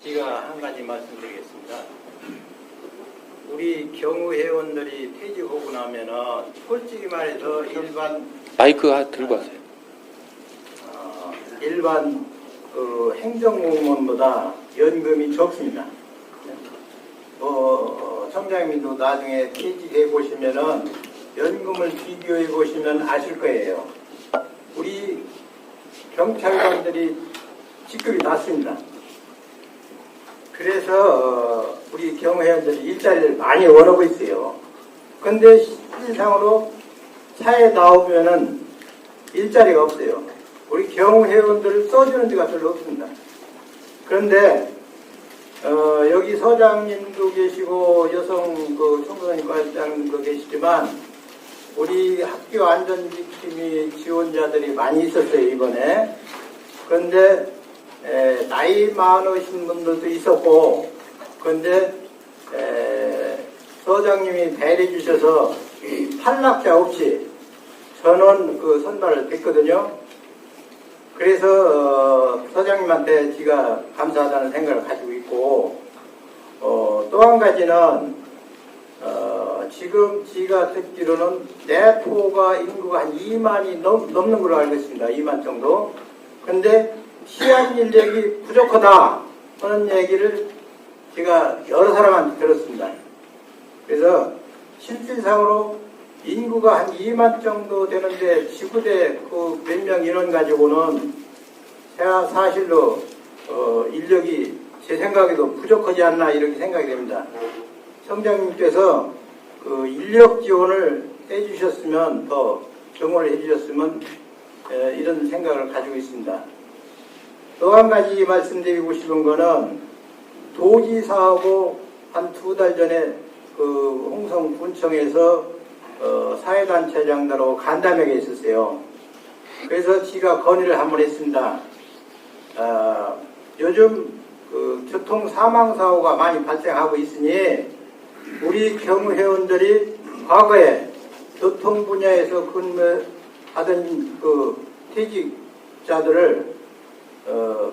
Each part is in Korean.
제가 한 가지 말씀드리겠습니다. 우리 경우 회원들이 퇴직하고 나면은 솔직히 말해서 일반 마이크 들고 하세요. 일반 행정공무원보다 연금이 적습니다. 청장님도 나중에 퇴직해 보시면은 연금을 비교해 보시면 아실 거예요. 우리 경찰관들이 직급이 낮습니다. 그래서 우리 경호회원들이 일자리를 많이 원하고 있어요. 근데 실질상으로 사회에 나오면은 일자리가 없어요. 우리 경호회원들을 써주는 데가 별로 없습니다. 그런데 여기 서장님도 계시고 여성 청소년과장님도 계시지만 우리 학교 안전지킴이 지원자들이 많이 있었어요, 이번에. 그런데 나이 많으신 분들도 있었고, 그런데 서장님이 배려해 주셔서 탈락자 없이 전원 선발을 됐거든요. 그래서 서장님한테 제가 감사하다는 생각을 가지고 있고, 또 한 가지는 지금 제가 듣기로는 내포가 인구가 한 2만이 넘는 걸로 알고 있습니다. 2만 정도. 그런데 시한 인력이 부족하다 하는 얘기를 제가 여러 사람한테 들었습니다. 그래서 실질상으로 인구가 한 2만 정도 되는데 지구대 그 몇 명 인원 가지고는 제가 사실로 인력이 제 생각에도 부족하지 않나 이렇게 생각이 됩니다. 청장님께서 그 인력 지원을 해주셨으면 더 정원을 해주셨으면 이런 생각을 가지고 있습니다. 또 한 가지 말씀드리고 싶은 거는 도지사하고 한 2달 전에 그 홍성 군청에서 사회단체장들하고 간담회가 있었어요. 그래서 제가 건의를 한번 했습니다. 요즘 그 교통 사망 사고가 많이 발생하고 있으니 우리 경호회원들이 과거에 교통 분야에서 근무하던 그 퇴직자들을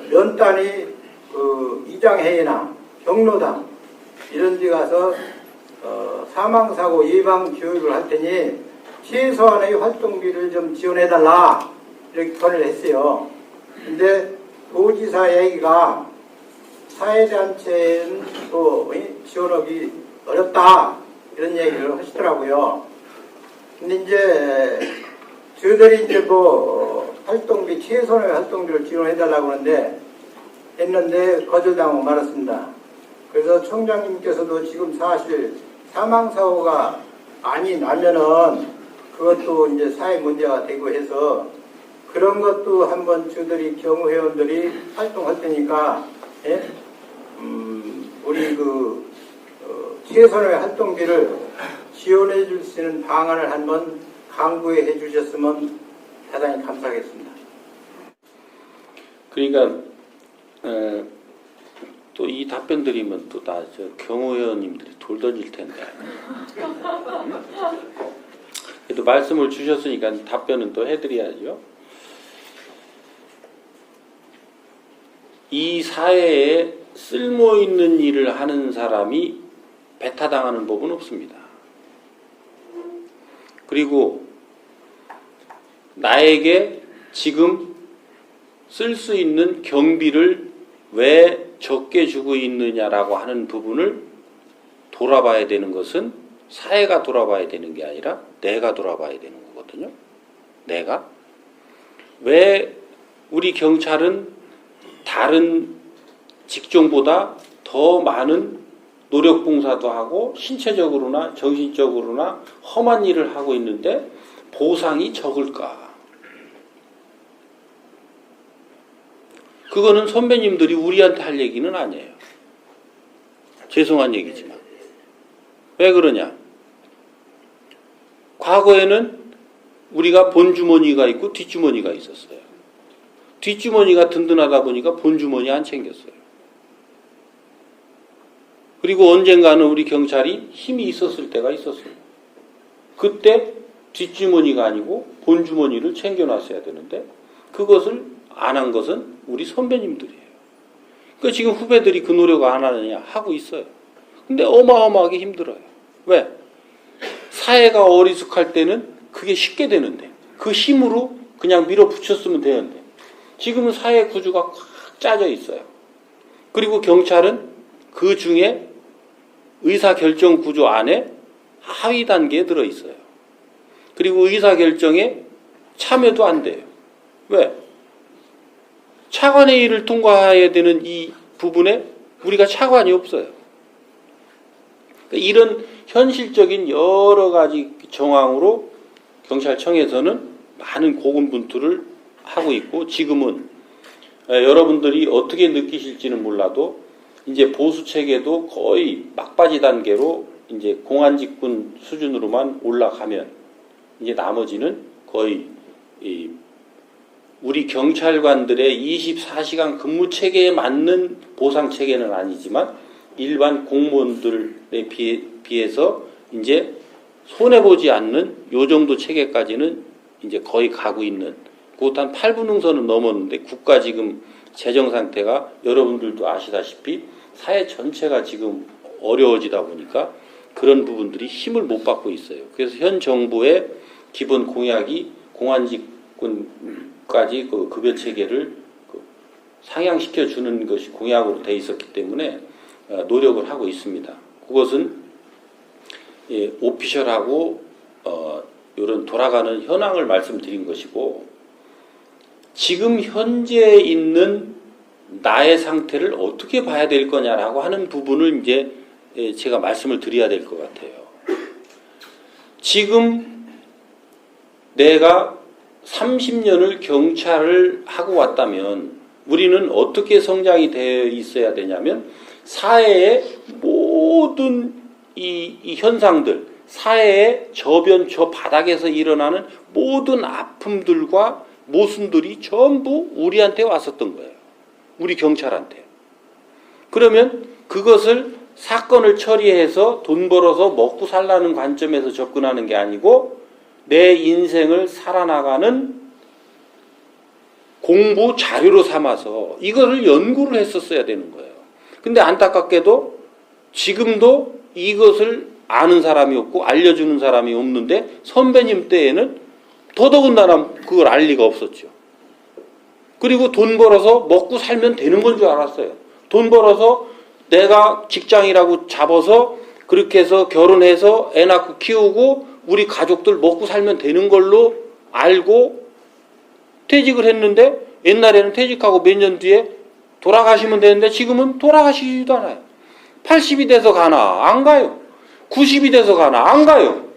면단위 이장회의나 경로당 이런 데 가서 사망사고 예방 교육을 할 테니 최소한의 활동비를 좀 지원해달라 이렇게 건의를 했어요. 근데 도지사 얘기가 사회단체는 또 지원하기 어렵다 이런 얘기를 하시더라고요. 근데 이제 저희들이 이제 활동비 최소한의 활동비를 지원해달라고 하는데 했는데 거절당하고 말았습니다. 그래서 청장님께서도 지금 사실 사망사고가 많이 나면은 그것도 이제 사회 문제가 되고 해서 그런 것도 한번 저희들이 경호회원들이 활동할 테니까 우리 최선의 활동비를 지원해 줄 수 있는 방안을 한번 강구해 주셨으면 대단히 감사하겠습니다. 그러니까 또 이 답변 드리면 또 다 경호회원님들이 돌 던질 텐데. 그래도 말씀을 주셨으니까 답변은 또 해드려야죠. 이 사회에 쓸모 있는 일을 하는 사람이 배타당하는 법은 없습니다. 그리고 나에게 지금 쓸 수 있는 경비를 왜 적게 주고 있느냐라고 하는 부분을 돌아봐야 되는 것은 사회가 돌아봐야 되는 게 아니라 내가 돌아봐야 되는 거거든요. 내가. 왜 우리 경찰은 다른 직종보다 더 많은 노력봉사도 하고 신체적으로나 정신적으로나 험한 일을 하고 있는데 보상이 적을까? 그거는 선배님들이 우리한테 할 얘기는 아니에요. 죄송한 얘기지만. 왜 그러냐? 과거에는 우리가 본주머니가 있고 뒷주머니가 있었어요. 뒷주머니가 든든하다 보니까 본주머니 안 챙겼어요. 그리고 언젠가는 우리 경찰이 힘이 있었을 때가 있었어요. 그때 뒷주머니가 아니고 본주머니를 챙겨놨어야 되는데 그것을 안 한 것은 우리 선배님들이에요. 그 지금 후배들이 그 노력을 안 하느냐? 하고 있어요. 근데 어마어마하게 힘들어요. 왜? 사회가 어리숙할 때는 그게 쉽게 되는데 그 힘으로 그냥 밀어붙였으면 되는데 지금은 사회 구조가 꽉 짜져 있어요. 그리고 경찰은 그 중에 의사결정 구조 안에 하위 단계에 들어있어요. 그리고 의사결정에 참여도 안 돼요. 왜? 차관회의를 통과해야 되는 이 부분에 우리가 차관이 없어요. 이런 현실적인 여러 가지 정황으로 경찰청에서는 많은 고군분투를 하고 있고 지금은 여러분들이 어떻게 느끼실지는 몰라도 이제 보수 체계도 거의 막바지 단계로 이제 공안직군 수준으로만 올라가면 이제 나머지는 거의 우리 경찰관들의 24시간 근무 체계에 맞는 보상 체계는 아니지만 일반 공무원들에 비해서 이제 손해보지 않는 요 정도 체계까지는 이제 거의 가고 있는 곧 한 8분응선은 넘었는데 국가 지금 재정 상태가 여러분들도 아시다시피 사회 전체가 지금 어려워지다 보니까 그런 부분들이 힘을 못 받고 있어요. 그래서 현 정부의 기본 공약이 공안직군까지 그 급여 체계를 상향시켜 주는 것이 공약으로 돼 있었기 때문에 노력을 하고 있습니다. 그것은 오피셜하고 이런 돌아가는 현황을 말씀드린 것이고 지금 현재 있는 나의 상태를 어떻게 봐야 될 거냐라고 하는 부분을 이제 제가 말씀을 드려야 될 것 같아요. 지금 내가 30년을 경찰을 하고 왔다면 우리는 어떻게 성장이 되어 있어야 되냐면 사회의 모든 이 현상들, 사회의 저변, 저 바닥에서 일어나는 모든 아픔들과 모순들이 전부 우리한테 왔었던 거예요. 우리 경찰한테. 그러면 그것을 사건을 처리해서 돈 벌어서 먹고 살라는 관점에서 접근하는 게 아니고 내 인생을 살아나가는 공부 자료로 삼아서 이거를 연구를 했었어야 되는 거예요. 근데 안타깝게도 지금도 이것을 아는 사람이 없고 알려주는 사람이 없는데 선배님 때에는 더더군다나 그걸 알 리가 없었죠. 그리고 돈 벌어서 먹고 살면 되는 건 줄 알았어요. 돈 벌어서 내가 직장이라고 잡아서 그렇게 해서 결혼해서 애 낳고 키우고 우리 가족들 먹고 살면 되는 걸로 알고 퇴직을 했는데 옛날에는 퇴직하고 몇 년 뒤에 돌아가시면 되는데 지금은 돌아가시지도 않아요. 80이 돼서 가나? 안 가요. 90이 돼서 가나? 안 가요.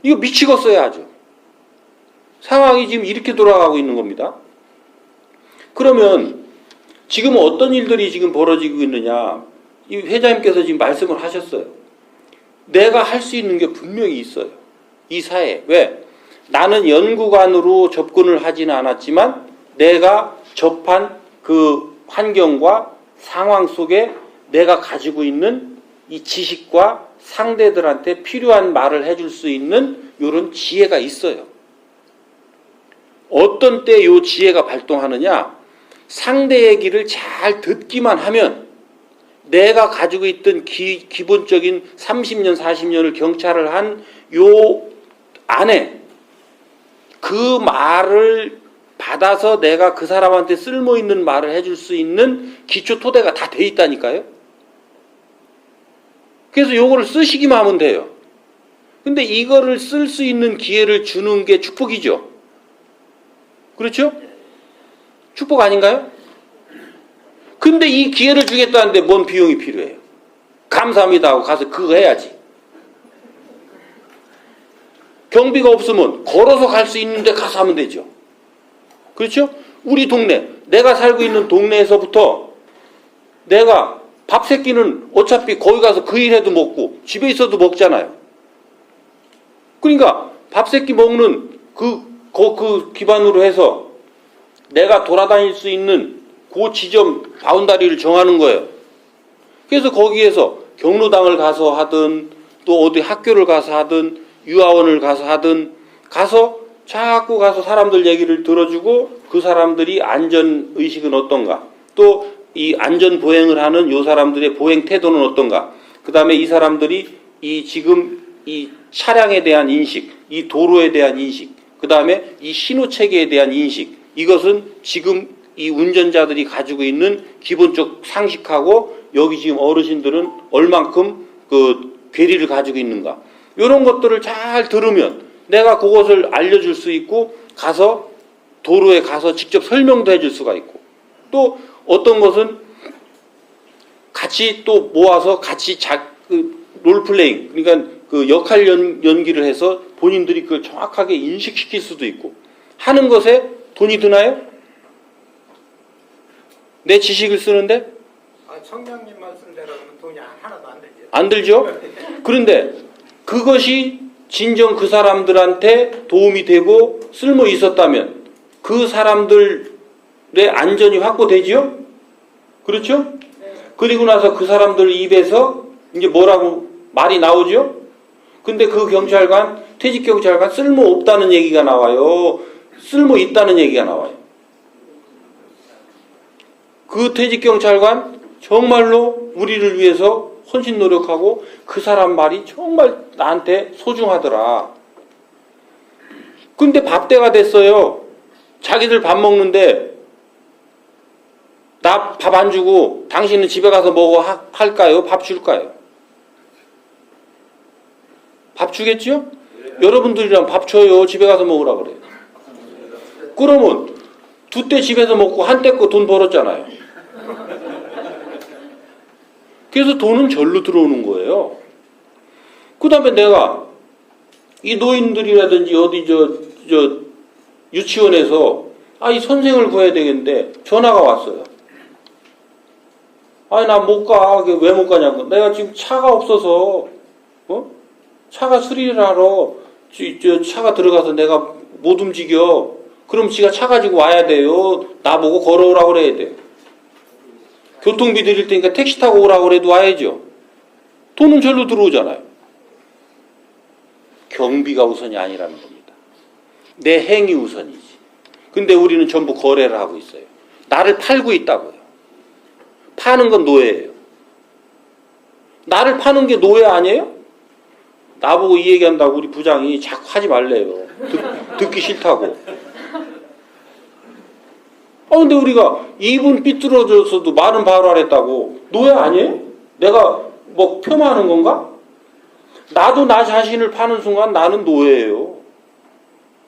이거 미치겠어요 아주. 상황이 지금 이렇게 돌아가고 있는 겁니다. 그러면 지금 어떤 일들이 지금 벌어지고 있느냐? 이 회장님께서 지금 말씀을 하셨어요. 내가 할 수 있는 게 분명히 있어요. 이 사회에. 왜? 나는 연구관으로 접근을 하지는 않았지만 내가 접한 그 환경과 상황 속에 내가 가지고 있는 이 지식과 상대들한테 필요한 말을 해줄 수 있는 이런 지혜가 있어요. 어떤 때 이 지혜가 발동하느냐? 상대 얘기를 잘 듣기만 하면 내가 가지고 있던 기본적인 30년, 40년을 경찰을 한 요 안에 그 말을 받아서 내가 그 사람한테 쓸모있는 말을 해줄 수 있는 기초 토대가 다 돼 있다니까요. 그래서 요거를 쓰시기만 하면 돼요. 근데 이거를 쓸 수 있는 기회를 주는 게 축복이죠. 그렇죠? 축복 아닌가요? 근데 이 기회를 주겠다는데 뭔 비용이 필요해요? 감사합니다 하고 가서 그거 해야지. 경비가 없으면 걸어서 갈 수 있는데 가서 하면 되죠. 그렇죠? 우리 동네, 내가 살고 있는 동네에서부터 내가 밥 새끼는 어차피 거기 가서 그 일해도 먹고 집에 있어도 먹잖아요. 그러니까 밥 새끼 먹는 그 기반으로 해서 내가 돌아다닐 수 있는 그 지점 바운다리를 정하는 거예요. 그래서 거기에서 경로당을 가서 하든 또 어디 학교를 가서 하든 유아원을 가서 하든 가서 자꾸 가서 사람들 얘기를 들어주고 그 사람들이 안전의식은 어떤가 또 이 안전 보행을 하는 요 사람들의 보행 태도는 어떤가? 그 다음에 이 사람들이 이 지금 이 차량에 대한 인식, 이 도로에 대한 인식, 그 다음에 이 신호 체계에 대한 인식, 이것은 지금 이 운전자들이 가지고 있는 기본적 상식하고 여기 지금 어르신들은 얼만큼 그 괴리를 가지고 있는가. 이런 것들을 잘 들으면 내가 그것을 알려줄 수 있고 가서 도로에 가서 직접 설명도 해줄 수가 있고 또 어떤 것은 같이 또 모아서 같이 롤플레잉 그러니까 그 역할 연기를 해서 본인들이 그걸 정확하게 인식시킬 수도 있고 하는 것에 돈이 드나요? 내 지식을 쓰는데? 청장님 말씀대로 하면 돈이 하나도 안 들죠. 안 들죠? 그런데 그것이 진정 그 사람들한테 도움이 되고 쓸모 있었다면 그 사람들의 안전이 확보되지요? 그렇죠? 그리고 나서 그 사람들 입에서 이제 뭐라고 말이 나오죠? 근데 그 경찰관, 퇴직경찰관 쓸모 없다는 얘기가 나와요. 쓸모 있다는 얘기가 나와요. 그 퇴직경찰관 정말로 우리를 위해서 헌신 노력하고 그 사람 말이 정말 나한테 소중하더라. 근데 밥때가 됐어요. 자기들 밥 먹는데 나 밥 안 주고 당신은 집에 가서 먹어 할까요? 밥 줄까요? 밥 주겠죠? 여러분들이랑 밥 줘요. 집에 가서 먹으라 그래요. 그러면 두 때 집에서 먹고 한 때 거 돈 벌었잖아요. 그래서 돈은 절로 들어오는 거예요. 그 다음에 내가 이 노인들이라든지 어디 유치원에서 이 선생을 구해야 되겠는데 전화가 왔어요. 나 못 가. 왜 못 가냐고. 내가 지금 차가 없어서 차가 수리를 하러 차가 들어가서 내가 못 움직여. 그럼 지가 차 가지고 와야 돼요. 나보고 걸어오라고 그래야 돼요. 교통비 드릴 테니까 택시 타고 오라고 그래도 와야죠. 돈은 절로 들어오잖아요. 경비가 우선이 아니라는 겁니다. 내 행위 우선이지. 근데 우리는 전부 거래를 하고 있어요. 나를 팔고 있다고요. 파는 건 노예예요. 나를 파는 게 노예 아니에요? 나보고 이 얘기한다고 우리 부장이 자꾸 하지 말래요. 듣기 싫다고. 근데 우리가 입은 삐뚤어져서도 말은 바로 하랬다고 노예 아니에요? 내가 뭐 폄하하는 건가? 나도 나 자신을 파는 순간 나는 노예예요.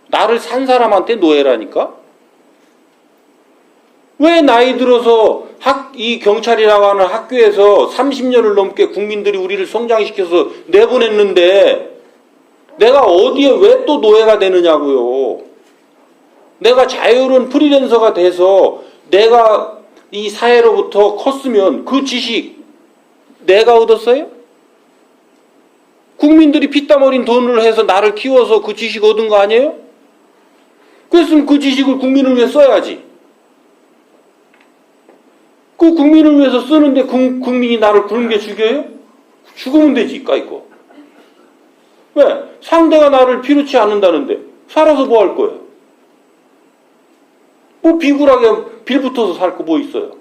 나를 산 사람한테 노예라니까? 왜 나이 들어서 이 경찰이라고 하는 학교에서 30년을 넘게 국민들이 우리를 성장시켜서 내보냈는데 내가 어디에 왜 또 노예가 되느냐고요. 내가 자유로운 프리랜서가 돼서 내가 이 사회로부터 컸으면 그 지식 내가 얻었어요? 국민들이 피땀 어린 돈을 해서 나를 키워서 그 지식 얻은 거 아니에요? 그랬으면 그 지식을 국민을 위해 써야지. 그 국민을 위해서 쓰는데 국민이 나를 굶게 죽여요? 죽으면 되지, 까이거. 왜? 상대가 나를 필요치 않는다는데 살아서 뭐 할 거예요? 뭐 비굴하게 빌붙어서 살 거 뭐 있어요?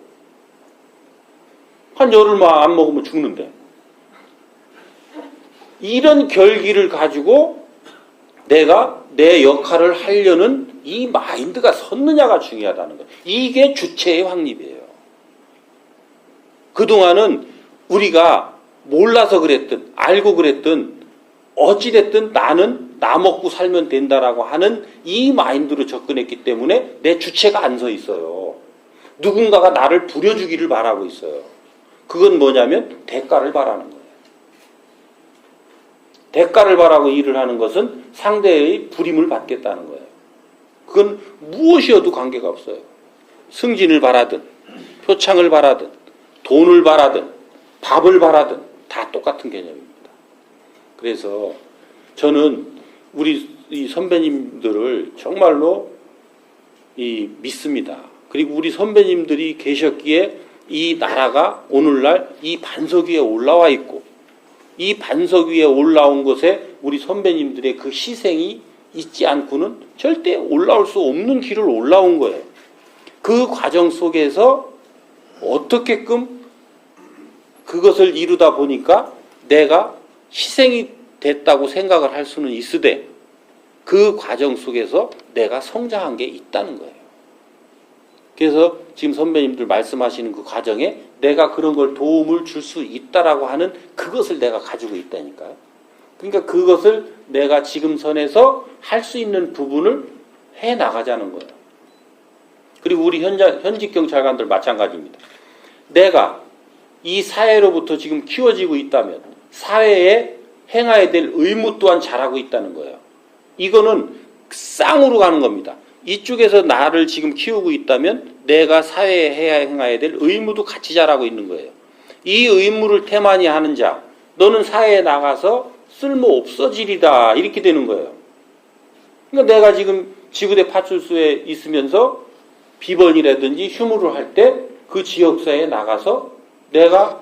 한 열흘만 안 먹으면 죽는데. 이런 결기를 가지고 내가 내 역할을 하려는 이 마인드가 섰느냐가 중요하다는 거예요. 이게 주체의 확립이에요. 그동안은 우리가 몰라서 그랬든 알고 그랬든 어찌됐든 나는 나 먹고 살면 된다라고 하는 이 마인드로 접근했기 때문에 내 주체가 안 서 있어요. 누군가가 나를 부려주기를 바라고 있어요. 그건 뭐냐면 대가를 바라는 거예요. 대가를 바라고 일을 하는 것은 상대의 부림을 받겠다는 거예요. 그건 무엇이어도 관계가 없어요. 승진을 바라든 표창을 바라든 돈을 바라든 밥을 바라든 다 똑같은 개념입니다. 그래서 저는 우리 이 선배님들을 정말로 믿습니다. 그리고 우리 선배님들이 계셨기에 이 나라가 오늘날 이 반석 위에 올라와 있고 이 반석 위에 올라온 것에 우리 선배님들의 그 희생이 있지 않고는 절대 올라올 수 없는 길을 올라온 거예요. 그 과정 속에서 어떻게끔 그것을 이루다 보니까 내가 희생이 됐다고 생각을 할 수는 있으되 그 과정 속에서 내가 성장한 게 있다는 거예요. 그래서 지금 선배님들 말씀하시는 그 과정에 내가 그런 걸 도움을 줄 수 있다라고 하는 그것을 내가 가지고 있다니까요. 그러니까 그것을 내가 지금 선에서 할 수 있는 부분을 해 나가자는 거예요. 그리고 우리 현직 경찰관들 마찬가지입니다. 내가 이 사회로부터 지금 키워지고 있다면 사회에 행해야 될 의무 또한 잘하고 있다는 거예요. 이거는 쌍으로 가는 겁니다. 이쪽에서 나를 지금 키우고 있다면 내가 사회에 행해야 될 의무도 같이 잘하고 있는 거예요. 이 의무를 태만히 하는 자, 너는 사회에 나가서 쓸모 없어지리다 이렇게 되는 거예요. 그러니까 내가 지금 지구대 파출소에 있으면서 비번이라든지 휴무를 할 때 그 지역사회에 나가서 내가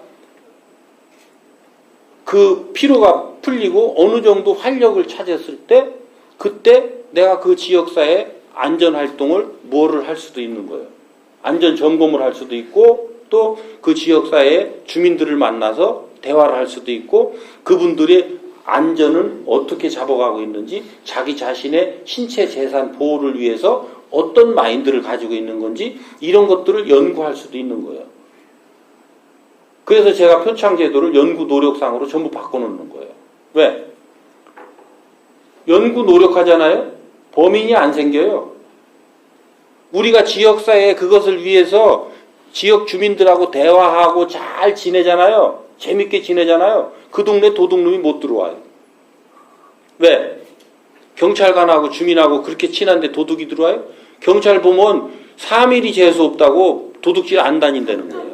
그 피로가 풀리고 어느 정도 활력을 찾았을 때 그때 내가 그 지역사회 안전활동을 뭐를 할 수도 있는 거예요. 안전점검을 할 수도 있고 또 그 지역사회 주민들을 만나서 대화를 할 수도 있고 그분들의 안전은 어떻게 잡아가고 있는지 자기 자신의 신체 재산 보호를 위해서 어떤 마인드를 가지고 있는 건지 이런 것들을 연구할 수도 있는 거예요. 그래서 제가 표창제도를 연구 노력상으로 전부 바꿔놓는 거예요. 왜? 연구 노력하잖아요. 범인이 안 생겨요. 우리가 지역사회에 그것을 위해서 지역 주민들하고 대화하고 잘 지내잖아요. 재밌게 지내잖아요. 그 동네 도둑놈이 못 들어와요. 왜? 경찰관하고 주민하고 그렇게 친한데 도둑이 들어와요? 경찰 보면 3일이 재수없다고 도둑질 안 다닌다는 거예요.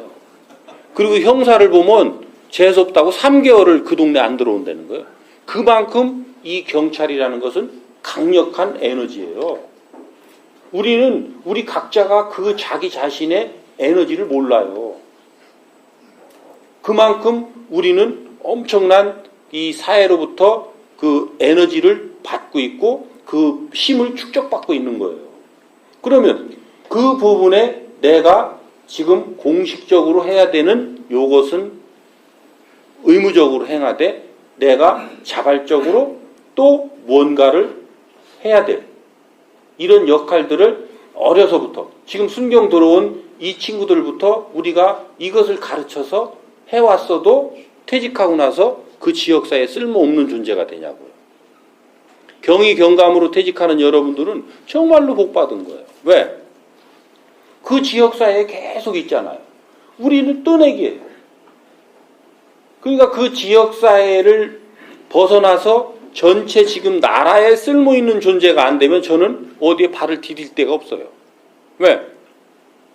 그리고 형사를 보면 재수없다고 3개월을 그 동네 안 들어온다는 거예요. 그만큼 이 경찰이라는 것은 강력한 에너지예요. 우리 각자가 그 자기 자신의 에너지를 몰라요. 그만큼 우리는 엄청난 이 사회로부터 그 에너지를 받고 있고 그 힘을 축적받고 있는 거예요. 그러면 그 부분에 내가 지금 공식적으로 해야 되는 요것은 의무적으로 행하되 내가 자발적으로 또 뭔가를 해야 될 이런 역할들을 어려서부터 지금 순경 들어온 이 친구들부터 우리가 이것을 가르쳐서 해왔어도 퇴직하고 나서 그 지역사회에 쓸모없는 존재가 되냐고요. 경위 경감으로 퇴직하는 여러분들은 정말로 복받은 거예요. 왜? 그 지역사회에 계속 있잖아요. 우리는 떠내기예요. 그러니까 그 지역사회를 벗어나서 전체 지금 나라에 쓸모있는 존재가 안 되면 저는 어디에 발을 디딜 데가 없어요. 왜?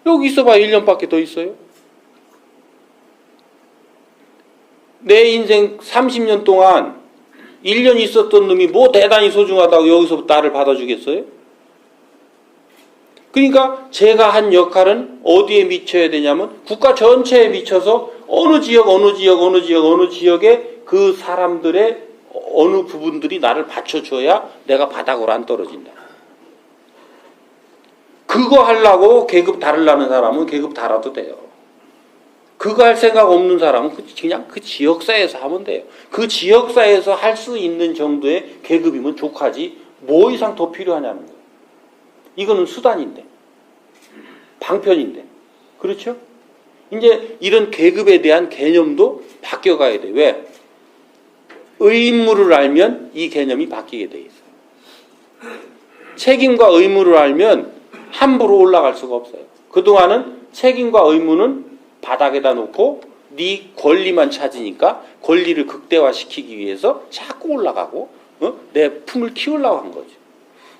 여기 있어봐 1년밖에 더 있어요. 내 인생 30년 동안 1년 있었던 놈이 뭐 대단히 소중하다고 여기서 나를 받아주겠어요? 그러니까 제가 한 역할은 어디에 미쳐야 되냐면 국가 전체에 미쳐서 어느 지역에 그 사람들의 어느 부분들이 나를 받쳐줘야 내가 바닥으로 안 떨어진다. 그거 하려고 계급 다르려는 사람은 계급 달아도 돼요. 그거 할 생각 없는 사람은 그냥 그 지역사회에서 하면 돼요. 그 지역사회에서 할 수 있는 정도의 계급이면 족하지 뭐 이상 더 필요하냐는 거예요. 이거는 수단인데 방편인데 그렇죠? 이제 이런 계급에 대한 개념도 바뀌어가야 돼요. 왜? 의무를 알면 이 개념이 바뀌게 돼 있어요. 책임과 의무를 알면 함부로 올라갈 수가 없어요. 그동안은 책임과 의무는 바닥에다 놓고 네 권리만 찾으니까 권리를 극대화시키기 위해서 자꾸 올라가고 내 품을 키우려고 한 거죠.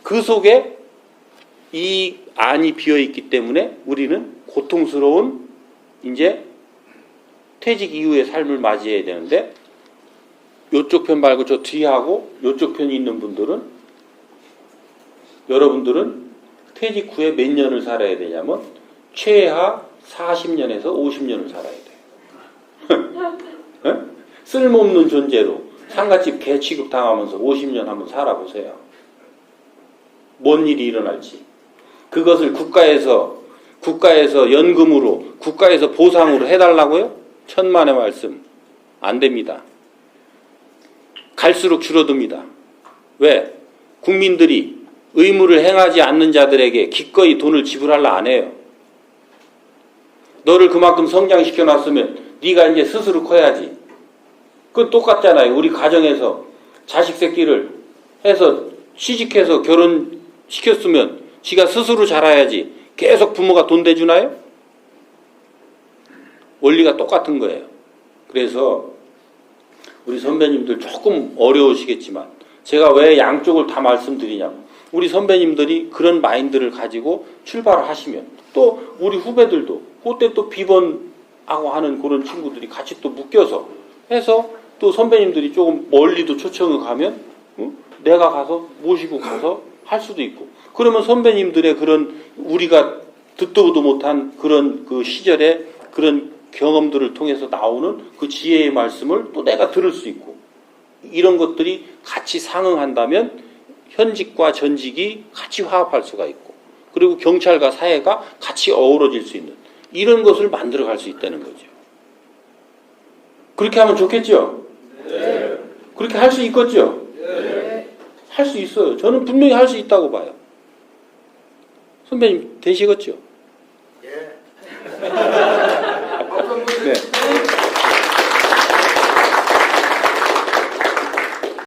그 속에 이 안이 비어있기 때문에 우리는 고통스러운 이제 퇴직 이후의 삶을 맞이해야 되는데 요쪽 편 말고 저 뒤하고 요쪽 편이 있는 분들은 여러분들은 퇴직 후에 몇 년을 살아야 되냐면 최하 40년에서 50년을 살아야 돼요. 네? 쓸모없는 존재로 상갓집 개 취급 당하면서 50년 한번 살아보세요. 뭔 일이 일어날지. 그것을 국가에서 연금으로 국가에서 보상으로 해달라고요? 천만의 말씀. 안 됩니다. 갈수록 줄어듭니다. 왜? 국민들이 의무를 행하지 않는 자들에게 기꺼이 돈을 지불하려 안 해요. 너를 그만큼 성장시켜 놨으면 네가 이제 스스로 커야지. 그건 똑같잖아요. 우리 가정에서 자식 새끼를 해서 취직해서 결혼시켰으면 지가 스스로 자라야지. 계속 부모가 돈 대주나요? 원리가 똑같은 거예요. 그래서 우리 선배님들 조금 어려우시겠지만 제가 왜 양쪽을 다 말씀드리냐면 우리 선배님들이 그런 마인드를 가지고 출발을 하시면 또 우리 후배들도 그때 또 비번하고 하는 그런 친구들이 같이 또 묶여서 해서 또 선배님들이 조금 멀리도 초청을 가면 내가 가서 모시고 가서 할 수도 있고 그러면 선배님들의 그런 우리가 듣도 보도 못한 그런 그 시절의 그런 경험들을 통해서 나오는 그 지혜의 말씀을 또 내가 들을 수 있고 이런 것들이 같이 상응한다면 현직과 전직이 같이 화합할 수가 있고 그리고 경찰과 사회가 같이 어우러질 수 있는 이런 것을 만들어 갈 수 있다는 거죠. 그렇게 하면 좋겠죠? 네. 그렇게 할 수 있겠죠? 네. 할 수 있어요. 저는 분명히 할 수 있다고 봐요. 선배님 되시겠죠? 예. 네.